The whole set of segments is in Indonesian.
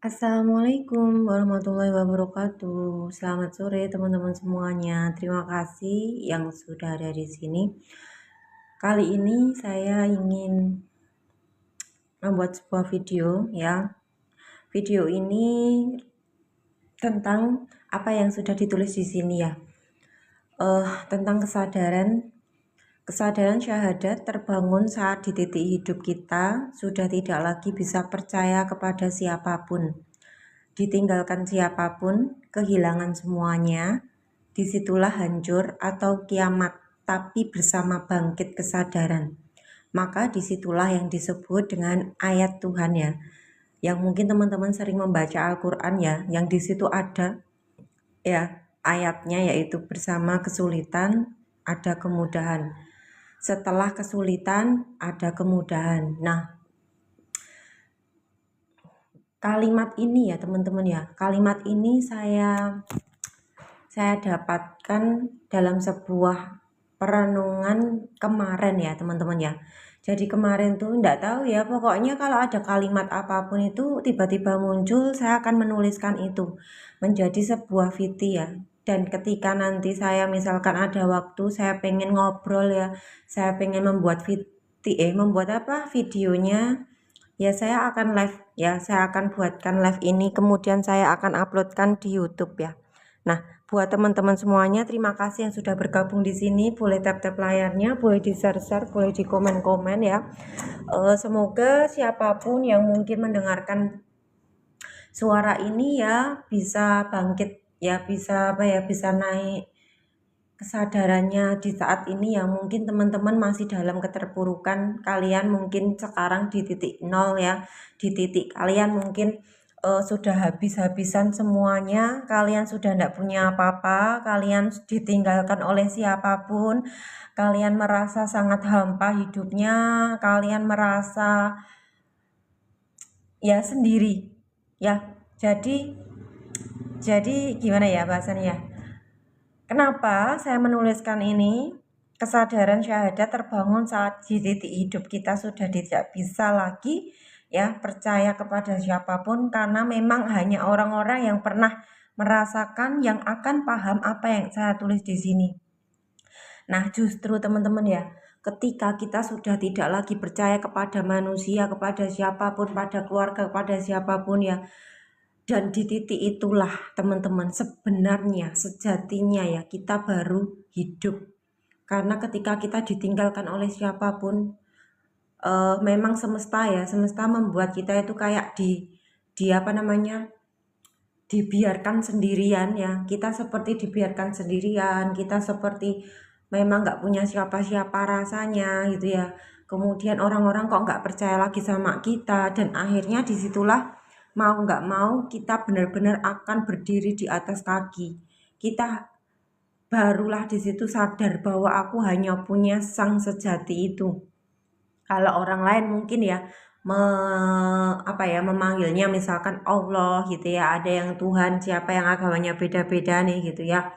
Assalamualaikum warahmatullahi wabarakatuh. Selamat sore teman-teman semuanya. Terima kasih yang sudah ada di sini. Kali ini saya ingin membuat sebuah video ya. Video ini tentang apa yang sudah ditulis di sini ya. Tentang Kesadaran syahadat terbangun saat di titik hidup kita sudah tidak lagi bisa percaya kepada siapapun. Ditinggalkan siapapun, kehilangan semuanya, disitulah hancur atau kiamat, tapi bersama bangkit kesadaran. Maka disitulah yang disebut dengan ayat Tuhan ya, yang mungkin teman-teman sering membaca Al-Quran ya, yang di situ ada ya ayatnya, yaitu bersama kesulitan ada kemudahan. Setelah kesulitan ada kemudahan. Nah, kalimat ini ya teman-teman ya, kalimat ini saya dapatkan dalam sebuah perenungan kemarin ya teman-teman ya. Jadi kemarin tuh enggak tahu ya, pokoknya kalau ada kalimat apapun itu tiba-tiba muncul, saya akan menuliskan itu menjadi sebuah viti ya. Dan ketika nanti saya misalkan ada waktu, saya pengen ngobrol ya, saya pengen membuat membuat videonya, ya saya akan live ya, saya akan buatkan live ini, kemudian saya akan uploadkan di YouTube ya. Nah, buat teman-teman semuanya, terima kasih yang sudah bergabung di sini. Boleh tap-tap layarnya, boleh di-share-share, boleh di komen-komen ya. Semoga siapapun yang mungkin mendengarkan suara ini ya bisa bangkit ya, bisa naik kesadarannya di saat ini ya. Mungkin teman-teman masih dalam keterpurukan, kalian mungkin sekarang di titik nol ya, di titik kalian mungkin sudah habis-habisan semuanya, kalian sudah tidak punya apa-apa, kalian ditinggalkan oleh siapapun, kalian merasa sangat hampa hidupnya, kalian merasa ya sendiri ya. Jadi gimana ya bahasanya? Kenapa saya menuliskan ini? Kesadaran syahadat terbangun saat di titik hidup kita sudah tidak bisa lagi ya percaya kepada siapapun, karena memang hanya orang-orang yang pernah merasakan yang akan paham apa yang saya tulis di sini. Nah, justru teman-teman ya, ketika kita sudah tidak lagi percaya kepada manusia, kepada siapapun, pada keluarga, kepada siapapun ya, dan di titik itulah teman-teman sebenarnya sejatinya ya kita baru hidup. Karena ketika kita ditinggalkan oleh siapapun, memang semesta membuat kita itu kayak di apa namanya, dibiarkan sendirian ya. Kita seperti dibiarkan sendirian, kita seperti memang nggak punya siapa-siapa rasanya gitu ya. Kemudian orang-orang kok nggak percaya lagi sama kita, dan akhirnya disitulah mau nggak mau kita benar-benar akan berdiri di atas kaki. Kita barulah di situ sadar bahwa aku hanya punya sang sejati itu. Kalau orang lain mungkin ya memanggilnya misalkan Allah gitu ya, ada yang Tuhan, siapa yang agamanya beda-beda nih gitu ya.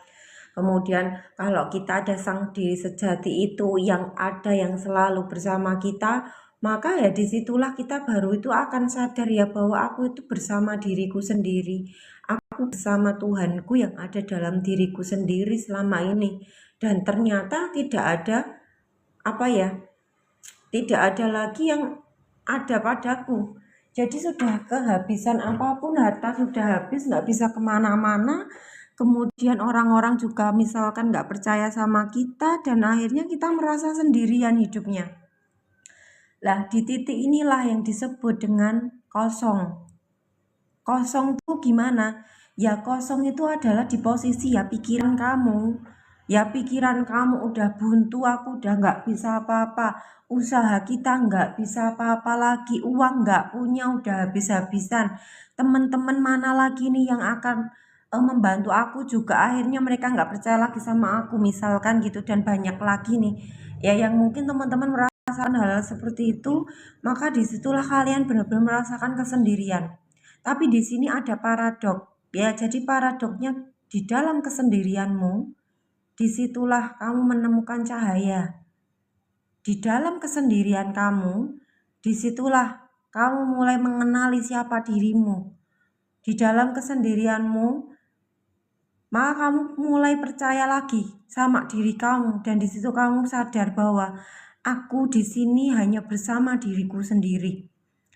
Kemudian kalau kita ada sang diri sejati itu yang ada, yang selalu bersama kita, maka ya disitulah kita baru itu akan sadar ya bahwa aku itu bersama diriku sendiri, aku bersama Tuhanku yang ada dalam diriku sendiri selama ini. Dan ternyata tidak ada tidak ada lagi yang ada padaku. Jadi sudah kehabisan apapun, harta sudah habis, nggak bisa kemana-mana. Kemudian orang-orang juga misalkan nggak percaya sama kita, dan akhirnya kita merasa sendirian hidupnya. Lah, di titik inilah yang disebut dengan kosong. Kosong tuh gimana? Ya kosong itu adalah di posisi ya pikiran kamu. Ya pikiran kamu udah buntu, aku udah nggak bisa apa-apa. Usaha kita nggak bisa apa-apa lagi. Uang nggak punya, udah habis-habisan. Teman-teman mana lagi nih yang akan membantu aku juga, akhirnya mereka nggak percaya lagi sama aku misalkan gitu. Dan banyak lagi nih ya yang mungkin teman-teman merasakan hal seperti itu, maka disitulah kalian benar-benar merasakan kesendirian. Tapi di sini ada paradok ya. Jadi paradoknya, di dalam kesendirianmu, disitulah kamu menemukan cahaya. Di dalam kesendirian kamu, disitulah kamu mulai mengenali siapa dirimu. di dalam kesendirianmu, maka kamu mulai percaya lagi sama diri kamu, dan di situ kamu sadar bahwa aku di sini hanya bersama diriku sendiri.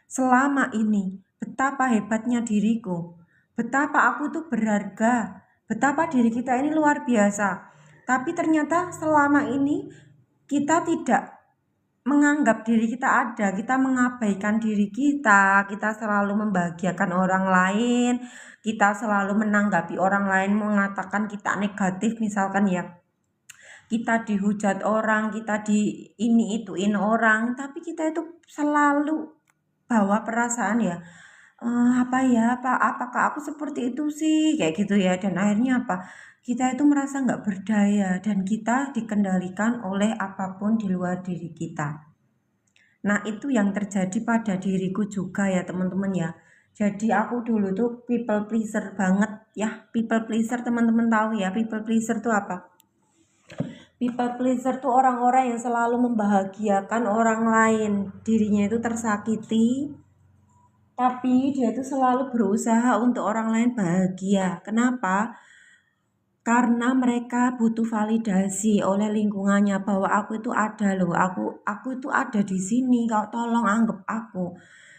Selama ini, betapa hebatnya diriku, betapa aku tuh berharga, betapa diri kita ini luar biasa. Tapi ternyata selama ini kita tidak menganggap diri kita ada, kita mengabaikan diri kita selalu membahagiakan orang lain, kita selalu menanggapi orang lain mengatakan kita negatif misalkan ya. Kita dihujat orang, kita di ini ituin orang, tapi kita itu selalu bawa perasaan ya, apakah aku seperti itu sih, kayak gitu ya. Dan akhirnya apa, kita itu merasa nggak berdaya dan kita dikendalikan oleh apapun di luar diri kita. Nah itu yang terjadi pada diriku juga ya teman-teman ya. Jadi aku dulu tuh people pleaser banget ya. People pleaser, teman-teman tahu ya people pleaser tuh apa? People pleaser tuh orang-orang yang selalu membahagiakan orang lain, dirinya itu tersakiti, tapi dia itu selalu berusaha untuk orang lain bahagia. Kenapa? Karena mereka butuh validasi oleh lingkungannya bahwa aku itu ada loh, aku itu ada di sini, kau tolong anggap aku.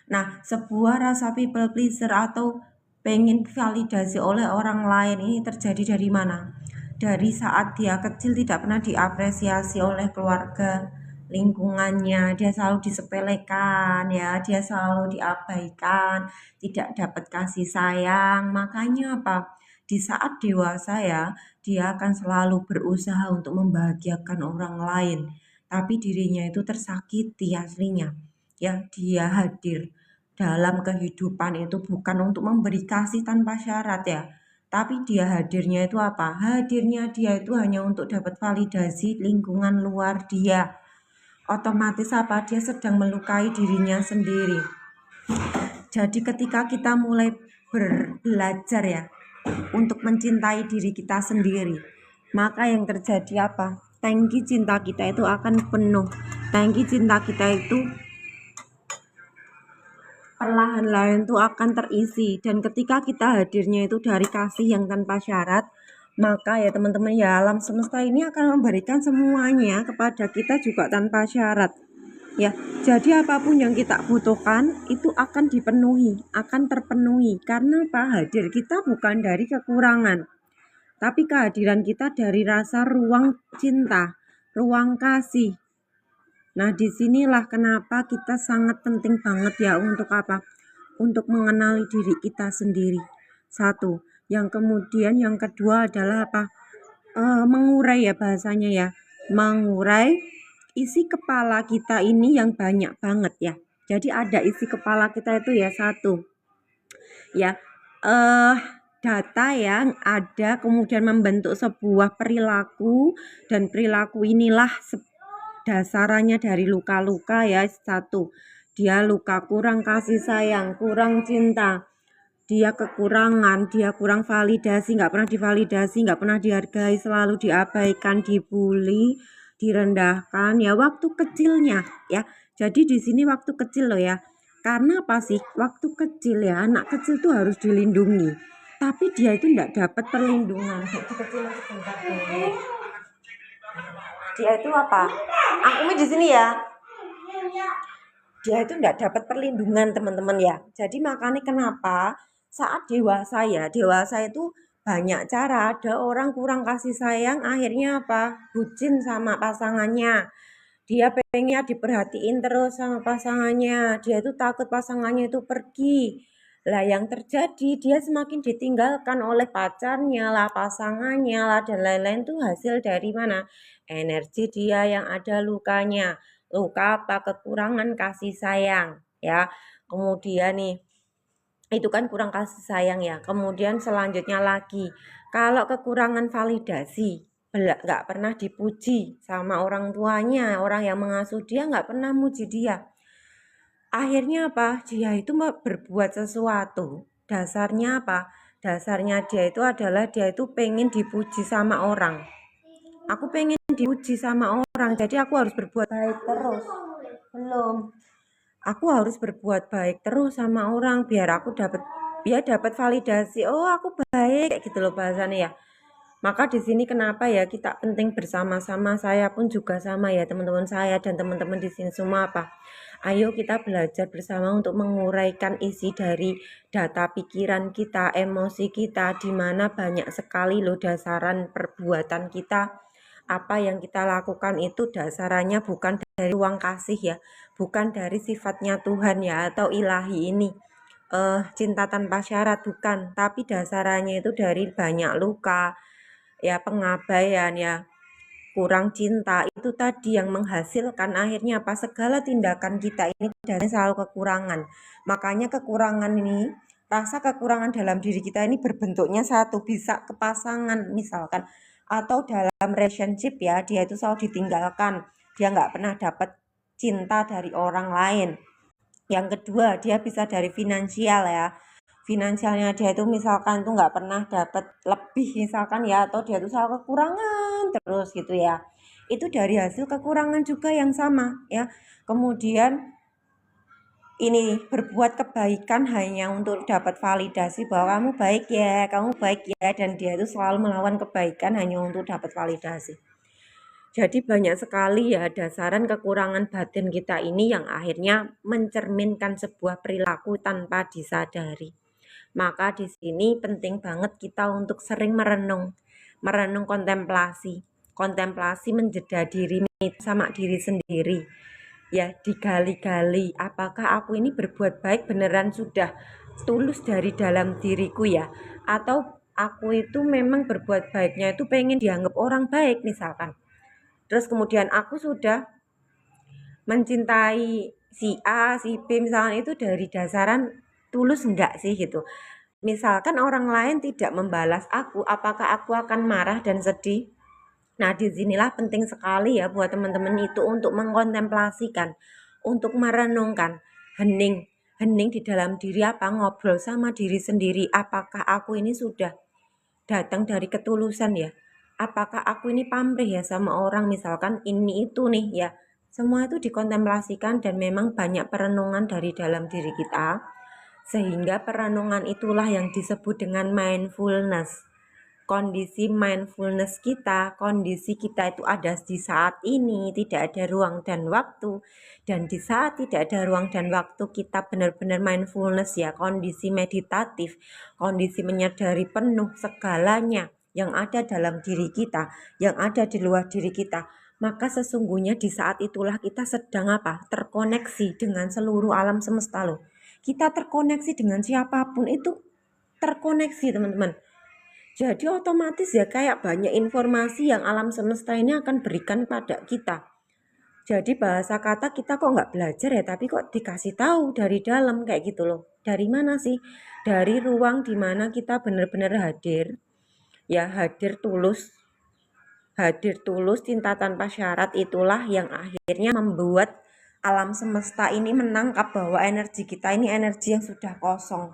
Nah, sebuah rasa people pleaser atau pengen validasi oleh orang lain ini terjadi dari mana? Dari saat dia kecil tidak pernah diapresiasi oleh keluarga, lingkungannya, dia selalu disepelekan ya, dia selalu diabaikan, tidak dapat kasih sayang. Makanya apa? Di saat dewasa ya, dia akan selalu berusaha untuk membahagiakan orang lain, tapi dirinya itu tersakiti aslinya. Ya, dia hadir dalam kehidupan itu bukan untuk memberi kasih tanpa syarat ya, tapi dia hadirnya itu apa? Hadirnya dia itu hanya untuk dapat validasi lingkungan luar dia. Otomatis apa? Dia sedang melukai dirinya sendiri. Jadi ketika kita mulai belajar ya untuk mencintai diri kita sendiri, maka yang terjadi apa? Tangki cinta kita itu akan penuh. Tangki cinta kita itu perlahan-lahan itu akan terisi. Dan ketika kita hadirnya itu dari kasih yang tanpa syarat, maka ya teman-teman ya, alam semesta ini akan memberikan semuanya kepada kita juga tanpa syarat. Ya, jadi apapun yang kita butuhkan itu akan dipenuhi, akan terpenuhi. Karena apa? Hadir kita bukan dari kekurangan, tapi kehadiran kita dari rasa ruang cinta, ruang kasih. Nah, disinilah kenapa kita sangat penting banget ya untuk apa? Untuk mengenali diri kita sendiri. Satu. Yang kemudian yang kedua adalah apa? Mengurai ya bahasanya ya. Mengurai isi kepala kita ini yang banyak banget ya. Jadi ada isi kepala kita itu ya satu. Ya, data yang ada kemudian membentuk sebuah perilaku, dan perilaku inilah dasarannya dari luka-luka ya. Satu, dia luka kurang kasih sayang, kurang cinta, dia kekurangan, dia kurang validasi, nggak pernah divalidasi, nggak pernah dihargai, selalu diabaikan, dibully, direndahkan ya waktu kecilnya ya. Jadi di sini waktu kecil loh ya. Karena apa sih? Waktu kecil ya, anak kecil tuh harus dilindungi. Tapi dia itu nggak dapat perlindungan. Dia itu apa? Aku di sini ya. Dia itu nggak dapat perlindungan teman-teman ya. Jadi makanya kenapa saat dewasa ya, dewasa itu banyak cara. Ada orang kurang kasih sayang, akhirnya apa? Bucin sama pasangannya. Dia pengennya diperhatiin terus sama pasangannya. Dia itu takut pasangannya itu pergi. Lah yang terjadi dia semakin ditinggalkan oleh pacarnya lah, pasangannya lah, dan lain-lain. Itu hasil dari mana? Energi dia yang ada lukanya. Luka apa? Kekurangan kasih sayang ya. Kemudian nih, itu kan kurang kasih sayang ya. Kemudian selanjutnya lagi, kalau kekurangan validasi, nggak pernah dipuji sama orang tuanya, orang yang mengasuh dia nggak pernah muji dia. Akhirnya apa? Dia itu berbuat sesuatu. Dasarnya apa? Dasarnya dia itu adalah dia itu pengen dipuji sama orang. Aku pengen dipuji sama orang, jadi aku harus berbuat baik terus. Belum. Aku harus berbuat baik terus sama orang biar aku dapat ya dapat validasi, oh aku baik kayak gitu loh bahasanya ya. Maka di sini kenapa ya kita penting bersama-sama, saya pun juga sama ya teman-teman saya dan teman-teman di sini semua apa? Ayo kita belajar bersama untuk menguraikan isi dari data pikiran kita, emosi kita, di mana banyak sekali loh dasaran perbuatan kita. Apa yang kita lakukan itu dasarannya bukan dari ruang kasih ya, bukan dari sifatnya Tuhan ya atau ilahi ini. Cinta tanpa syarat bukan, tapi dasarannya itu dari banyak luka, ya pengabaian ya, kurang cinta itu tadi yang menghasilkan akhirnya apa segala tindakan kita ini dasarnya selalu kekurangan. Makanya kekurangan ini, rasa kekurangan dalam diri kita ini berbentuknya satu, bisa ke pasangan misalkan atau dalam relationship ya, dia itu selalu ditinggalkan, dia nggak pernah dapat cinta dari orang lain. Yang kedua, dia bisa dari finansial ya. Finansialnya dia itu misalkan tuh nggak pernah dapat lebih misalkan ya, atau dia tuh selalu kekurangan terus gitu ya. Itu dari hasil kekurangan juga yang sama ya. Kemudian ini berbuat kebaikan hanya untuk dapat validasi bahwa kamu baik ya, kamu baik ya, dan dia itu selalu melawan kebaikan hanya untuk dapat validasi. Jadi banyak sekali ya dasaran kekurangan batin kita ini yang akhirnya mencerminkan sebuah perilaku tanpa disadari. Maka di sini penting banget kita untuk sering merenung kontemplasi. Kontemplasi menjeda diri sama diri sendiri. Ya, digali-gali apakah aku ini berbuat baik beneran sudah tulus dari dalam diriku ya, atau aku itu memang berbuat baiknya itu pengen dianggap orang baik misalkan. Terus kemudian aku sudah mencintai si A, si B misalnya itu dari dasaran tulus enggak sih gitu. Misalkan orang lain tidak membalas aku, apakah aku akan marah dan sedih? Nah, disinilah penting sekali ya buat teman-teman itu untuk mengkontemplasikan, untuk merenungkan, hening, hening di dalam diri apa, ngobrol sama diri sendiri, apakah aku ini sudah datang dari ketulusan ya? Apakah aku ini pamrih ya sama orang misalkan ini itu nih ya? Semua itu dikontemplasikan dan memang banyak perenungan dari dalam diri kita. Sehingga perenungan itulah yang disebut dengan mindfulness. Kondisi mindfulness kita, kondisi kita itu ada di saat ini, tidak ada ruang dan waktu. Dan di saat tidak ada ruang dan waktu kita benar-benar mindfulness ya, kondisi meditatif, kondisi menyadari penuh segalanya yang ada dalam diri kita, yang ada di luar diri kita. Maka sesungguhnya di saat itulah kita sedang apa? Terkoneksi dengan seluruh alam semesta loh. Kita terkoneksi dengan siapapun itu terkoneksi teman-teman. Jadi otomatis ya kayak banyak informasi yang alam semesta ini akan berikan pada kita. Jadi bahasa kata kita kok nggak belajar ya, tapi kok dikasih tahu dari dalam kayak gitu loh. Dari mana sih? Dari ruang dimana kita benar-benar hadir. Ya hadir tulus. Hadir tulus cinta tanpa syarat itulah yang akhirnya membuat alam semesta ini menangkap bahwa energi kita ini energi yang sudah kosong.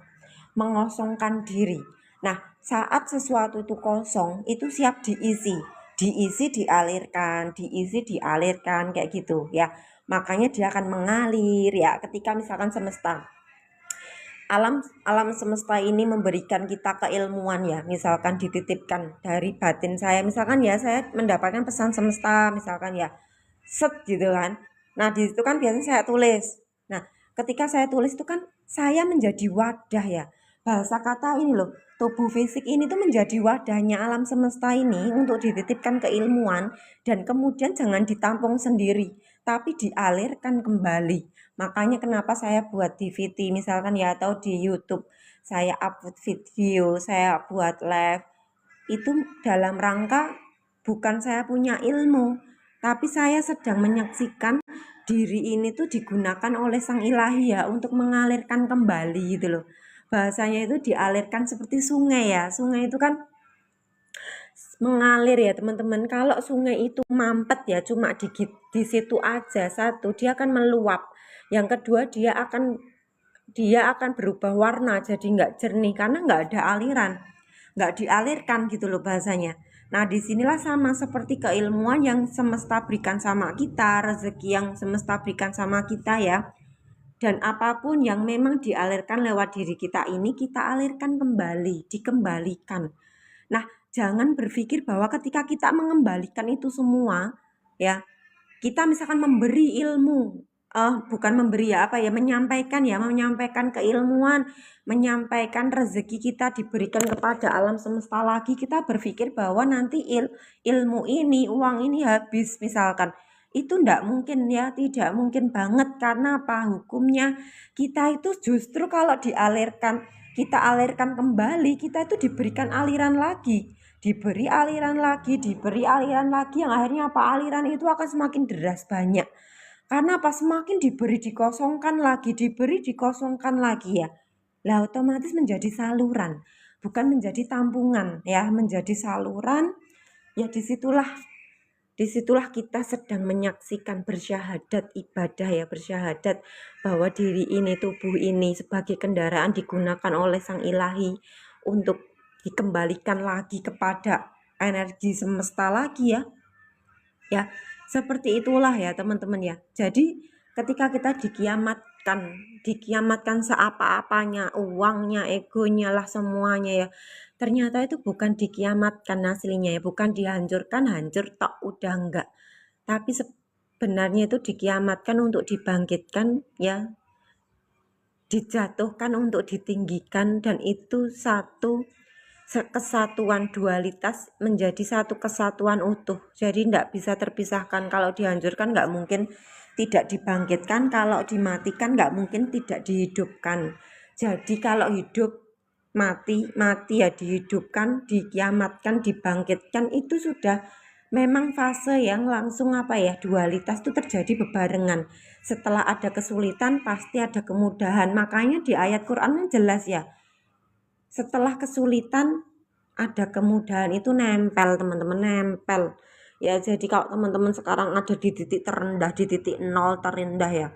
Mengosongkan diri. Nah, saat sesuatu itu kosong, itu siap diisi. Diisi, dialirkan, kayak gitu ya. Makanya dia akan mengalir ya ketika misalkan alam semesta ini memberikan kita keilmuan ya, misalkan dititipkan dari batin saya, misalkan ya saya mendapatkan pesan semesta misalkan ya, set gitu kan. Nah, di situ kan biasanya saya tulis. Nah, ketika saya tulis itu kan saya menjadi wadah ya. Bahasa kata ini loh, tubuh fisik ini tuh menjadi wadahnya alam semesta ini untuk dititipkan keilmuan dan kemudian jangan ditampung sendiri, tapi dialirkan kembali. Makanya kenapa saya buat DVD misalkan ya atau di YouTube, saya upload video, saya buat live. Itu dalam rangka bukan saya punya ilmu, tapi saya sedang menyaksikan diri ini tuh digunakan oleh Sang Ilahi ya untuk mengalirkan kembali gitu loh. Bahasanya itu dialirkan seperti sungai ya. Sungai itu kan mengalir ya teman-teman. Kalau sungai itu mampet ya cuma di situ aja satu, dia akan meluap. Yang kedua dia akan berubah warna jadi nggak jernih karena nggak ada aliran, nggak dialirkan gitu loh bahasanya. Nah disinilah sama seperti keilmuan yang semesta berikan sama kita, rezeki yang semesta berikan sama kita ya. Dan apapun yang memang dialirkan lewat diri kita ini, kita alirkan kembali, dikembalikan. Nah, jangan berpikir bahwa ketika kita mengembalikan itu semua, ya, kita misalkan memberi ilmu, bukan memberi ya, menyampaikan keilmuan, menyampaikan rezeki kita diberikan kepada alam semesta lagi, kita berpikir bahwa nanti ilmu ini, uang ini habis misalkan. Itu tidak mungkin ya, tidak mungkin banget. Karena apa? Hukumnya kita itu justru kalau dialirkan, kita alirkan kembali, kita itu diberikan aliran lagi, diberi aliran lagi, yang akhirnya apa? Aliran itu akan semakin deras banyak. Karena apa? Semakin diberi dikosongkan lagi ya. Lah otomatis menjadi saluran, bukan menjadi tampungan ya, menjadi saluran. Ya disitulah kita sedang menyaksikan bersyahadat ibadah ya, bersyahadat bahwa diri ini, tubuh ini sebagai kendaraan digunakan oleh Sang Ilahi untuk dikembalikan lagi kepada energi semesta lagi ya. Ya, seperti itulah ya teman-teman ya. Jadi ketika kita dikiamatkan seapa-apanya, uangnya, egonya lah semuanya ya. Ternyata itu bukan dikiamatkan aslinya ya, bukan dihancurkan, hancur tok udah enggak. Tapi sebenarnya itu dikiamatkan untuk dibangkitkan ya, dijatuhkan untuk ditinggikan, dan itu satu kesatuan, dualitas menjadi satu kesatuan utuh. Jadi tidak bisa terpisahkan. Kalau dihancurkan nggak mungkin tidak dibangkitkan, kalau dimatikan nggak mungkin tidak dihidupkan. Jadi kalau hidup mati ya dihidupkan, dikiamatkan, dibangkitkan, itu sudah memang fase yang langsung dualitas itu terjadi bebarengan. Setelah ada kesulitan pasti ada kemudahan. Makanya di ayat Quran jelas ya, setelah kesulitan ada kemudahan, itu nempel teman-teman, nempel ya. Jadi kalau teman-teman sekarang ada di titik terendah, di titik nol terendah ya,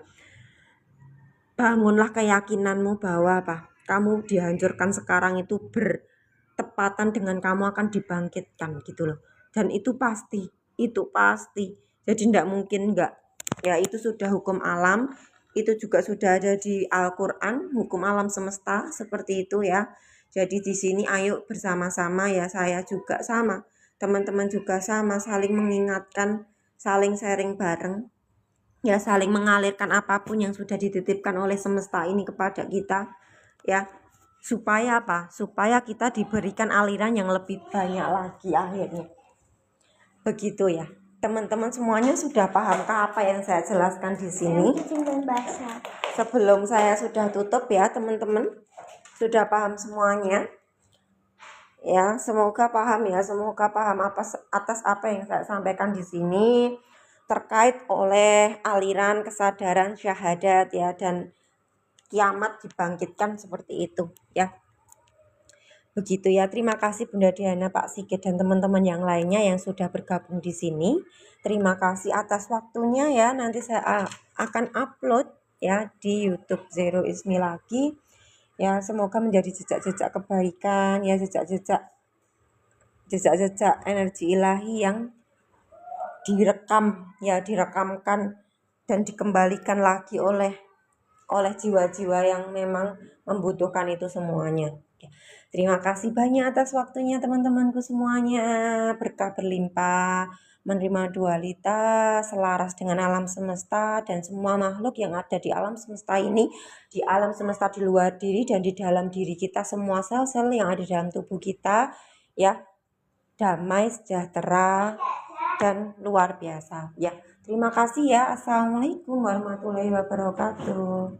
bangunlah keyakinanmu bahwa kamu dihancurkan sekarang itu bertepatan dengan kamu akan dibangkitkan gitu loh. Dan itu pasti. Jadi tidak mungkin enggak. Ya itu sudah hukum alam, itu juga sudah ada di Al-Qur'an, hukum alam semesta seperti itu ya. Jadi di sini ayo bersama-sama ya, saya juga sama, teman-teman juga sama, saling mengingatkan, saling sharing bareng. Ya saling mengalirkan apapun yang sudah dititipkan oleh semesta ini kepada kita ya, supaya supaya kita diberikan aliran yang lebih banyak lagi akhirnya. Begitu ya teman-teman, semuanya sudah pahamkah apa yang saya jelaskan di sini? Sebelum saya sudah tutup ya teman-teman, sudah paham semuanya ya? Semoga paham ya, semoga paham atas apa yang saya sampaikan di sini terkait oleh aliran kesadaran syahadat ya, dan kiamat dibangkitkan seperti itu ya. Begitu ya. Terima kasih Bunda Diana, Pak Sigit, dan teman-teman yang lainnya yang sudah bergabung di sini. Terima kasih atas waktunya ya. Nanti saya akan upload ya di YouTube Zero Ismi lagi ya. Semoga menjadi jejak-jejak kebaikan ya, jejak-jejak energi ilahi yang direkamkan dan dikembalikan lagi oleh jiwa-jiwa yang memang membutuhkan itu semuanya. Terima kasih banyak atas waktunya teman-temanku semuanya. Berkah berlimpah, menerima dualitas, selaras dengan alam semesta dan semua makhluk yang ada di alam semesta ini, di alam semesta di luar diri dan di dalam diri kita, semua sel-sel yang ada dalam tubuh kita ya, damai, sejahtera, dan luar biasa ya. Terima kasih ya. Assalamualaikum warahmatullahi wabarakatuh.